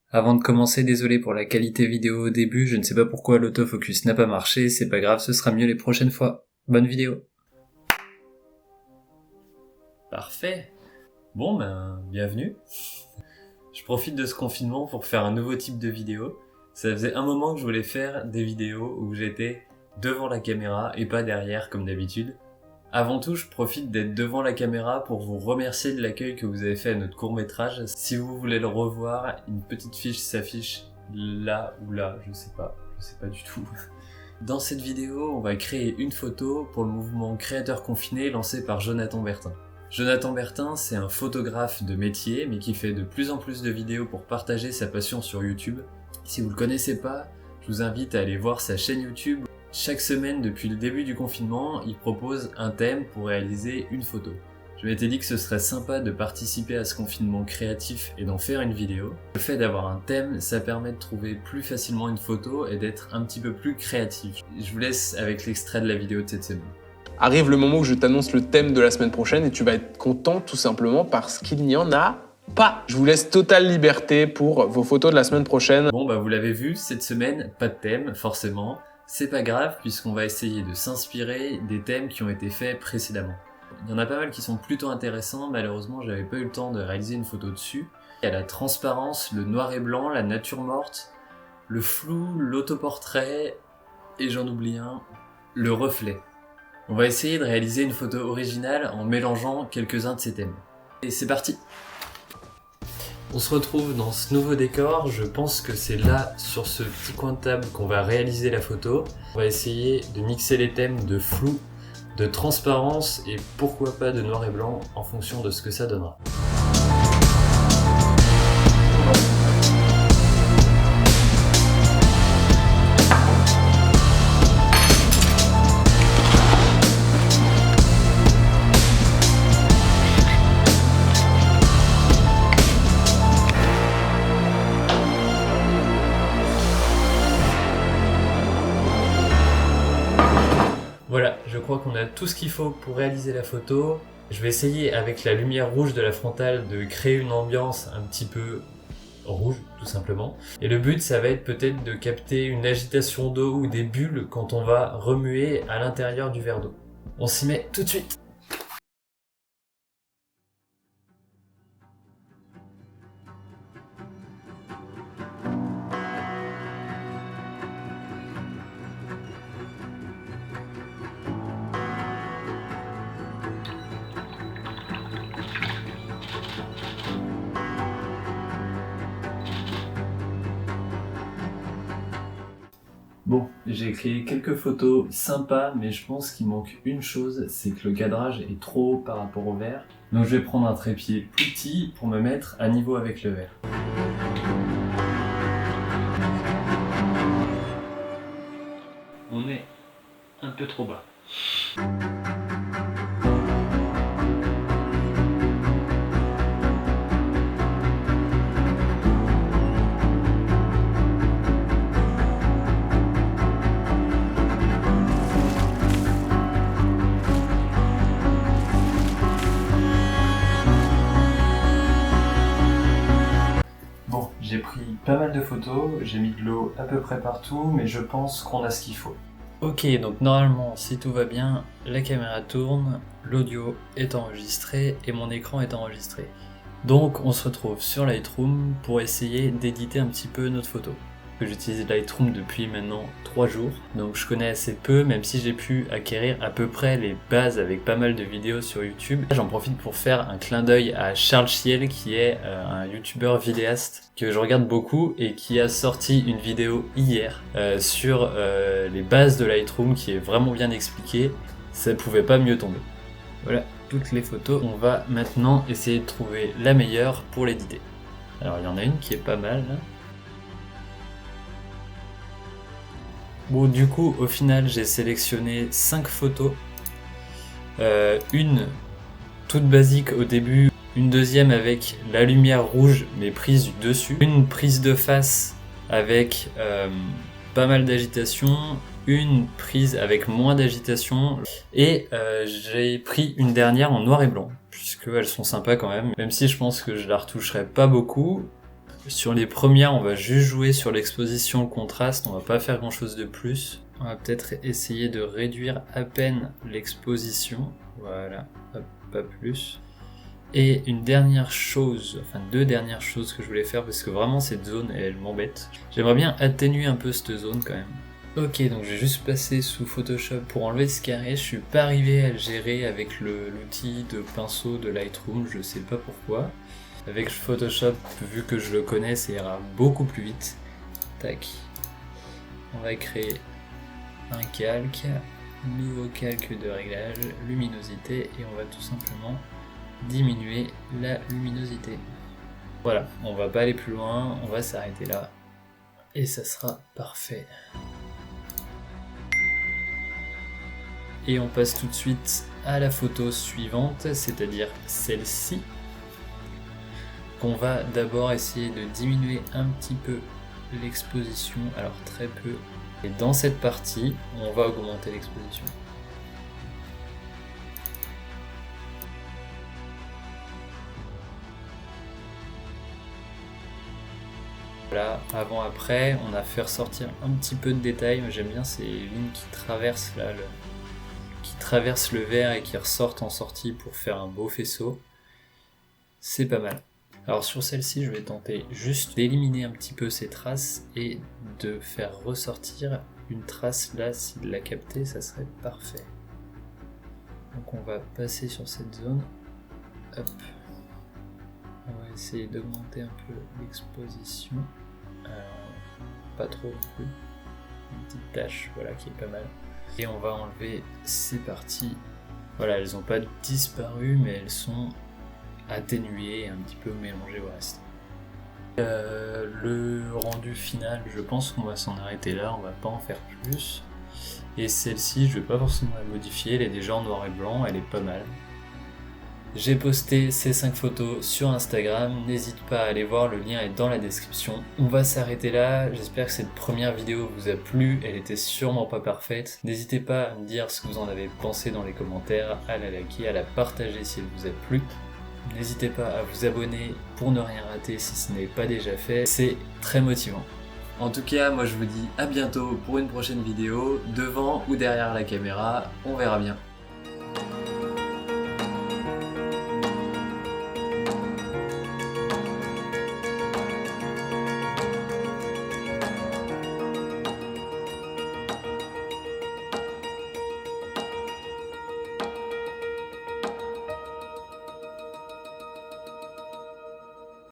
Avant de commencer, désolé pour la qualité vidéo au début, je ne sais pas pourquoi l'autofocus n'a pas marché, c'est pas grave, ce sera mieux les prochaines fois. Bonne vidéo. Parfait. Bon bienvenue. Je profite de ce confinement pour faire un nouveau type de vidéo. Ça faisait un moment que je voulais faire des vidéos où j'étais devant la caméra et pas derrière comme d'habitude. Avant tout, je profite d'être devant la caméra pour vous remercier de l'accueil que vous avez fait à notre court-métrage. Si vous voulez le revoir, une petite fiche s'affiche là ou là, je sais pas du tout. Dans cette vidéo, on va créer une photo pour le mouvement Créateurs Confinés lancé par Jonathan Bertin. Jonathan Bertin, c'est un photographe de métier, mais qui fait de plus en plus de vidéos pour partager sa passion sur YouTube. Si vous le connaissez pas, je vous invite à aller voir sa chaîne YouTube. Chaque semaine, depuis le début du confinement, il propose un thème pour réaliser une photo. Je m'étais dit que ce serait sympa de participer à ce confinement créatif et d'en faire une vidéo. Le fait d'avoir un thème, ça permet de trouver plus facilement une photo et d'être un petit peu plus créatif. Je vous laisse avec l'extrait de la vidéo de cette semaine. Arrive le moment où je t'annonce le thème de la semaine prochaine et tu vas être content tout simplement parce qu'il n'y en a pas. Je vous laisse totale liberté pour vos photos de la semaine prochaine. Bon vous l'avez vu, cette semaine, pas de thème, forcément. C'est pas grave puisqu'on va essayer de s'inspirer des thèmes qui ont été faits précédemment. Il y en a pas mal qui sont plutôt intéressants, malheureusement j'avais pas eu le temps de réaliser une photo dessus. Il y a la transparence, le noir et blanc, la nature morte, le flou, l'autoportrait, et j'en oublie un, le reflet. On va essayer de réaliser une photo originale en mélangeant quelques-uns de ces thèmes. Et c'est parti! On se retrouve dans ce nouveau décor, je pense que c'est là, sur ce petit coin de table, qu'on va réaliser la photo. On va essayer de mixer les thèmes de flou, de transparence et pourquoi pas de noir et blanc en fonction de ce que ça donnera. Voilà, je crois qu'on a tout ce qu'il faut pour réaliser la photo. Je vais essayer avec la lumière rouge de la frontale de créer une ambiance un petit peu rouge, tout simplement. Et le but, ça va être peut-être de capter une agitation d'eau ou des bulles quand on va remuer à l'intérieur du verre d'eau. On s'y met tout de suite! Bon, j'ai créé quelques photos sympas, mais je pense qu'il manque une chose, c'est que le cadrage est trop haut par rapport au verre. Donc je vais prendre un trépied plus petit pour me mettre à niveau avec le verre. On est un peu trop bas. J'ai pris pas mal de photos, j'ai mis de l'eau à peu près partout, mais je pense qu'on a ce qu'il faut. Ok, donc normalement, si tout va bien, la caméra tourne, l'audio est enregistré et mon écran est enregistré. Donc on se retrouve sur Lightroom pour essayer d'éditer un petit peu notre photo. J'utilise Lightroom depuis maintenant 3 jours, donc je connais assez peu, même si j'ai pu acquérir à peu près les bases avec pas mal de vidéos sur YouTube. J'en profite pour faire un clin d'œil à Charles Chiel, qui est un youtubeur vidéaste que je regarde beaucoup et qui a sorti une vidéo hier sur les bases de Lightroom qui est vraiment bien expliquée. Ça pouvait pas mieux tomber. Voilà toutes les photos. On va maintenant essayer de trouver la meilleure pour l'éditer. Alors il y en a une qui est pas mal là. Bon, du coup, au final, j'ai sélectionné 5 photos. Une toute basique au début, une deuxième avec la lumière rouge mais prise du dessus, une prise de face avec pas mal d'agitation, une prise avec moins d'agitation et j'ai pris une dernière en noir et blanc puisque elles sont sympas quand même si je pense que je la retoucherai pas beaucoup. Sur les premières, on va juste jouer sur l'exposition, le contraste, on va pas faire grand chose de plus. On va peut-être essayer de réduire à peine l'exposition, voilà, pas plus. Et une dernière chose, enfin 2 dernières choses que je voulais faire, parce que vraiment cette zone, elle m'embête. J'aimerais bien atténuer un peu cette zone quand même. Ok, donc je vais juste passer sous Photoshop pour enlever ce carré. Je suis pas arrivé à le gérer avec l'outil de pinceau de Lightroom, je sais pas pourquoi. Avec Photoshop, vu que je le connais, ça ira beaucoup plus vite. Tac. On va créer un calque, nouveau calque de réglage, luminosité, et on va tout simplement diminuer la luminosité. Voilà, on va pas aller plus loin, on va s'arrêter là, et ça sera parfait. Et on passe tout de suite à la photo suivante, c'est-à-dire celle-ci. On va d'abord essayer de diminuer un petit peu l'exposition, alors très peu. Et dans cette partie, on va augmenter l'exposition. Voilà, avant-après, on a fait ressortir un petit peu de détails. J'aime bien ces lignes qui traversent là, qui traversent le verre et qui ressortent en sortie pour faire un beau faisceau. C'est pas mal. Alors sur celle-ci, je vais tenter juste d'éliminer un petit peu ces traces et de faire ressortir une trace là. S'il l'a capté, ça serait parfait. Donc on va passer sur cette zone. Hop. On va essayer d'augmenter un peu l'exposition. Alors, pas trop non plus. Une petite tache, voilà, qui est pas mal. Et on va enlever ces parties. Voilà, elles n'ont pas disparu, mais elles sont atténuées et un petit peu mélangées au reste. Le rendu final, je pense qu'on va s'en arrêter là, on va pas en faire plus. Et celle-ci, je vais pas forcément la modifier, elle est déjà en noir et blanc, elle est pas mal. J'ai posté ces 5 photos sur Instagram, n'hésite pas à aller voir, le lien est dans la description. On va s'arrêter là, j'espère que cette première vidéo vous a plu, elle était sûrement pas parfaite. N'hésitez pas à me dire ce que vous en avez pensé dans les commentaires, à la liker, à la partager si elle vous a plu. N'hésitez pas à vous abonner pour ne rien rater si ce n'est pas déjà fait, c'est très motivant. En tout cas, moi je vous dis à bientôt pour une prochaine vidéo, devant ou derrière la caméra, on verra bien.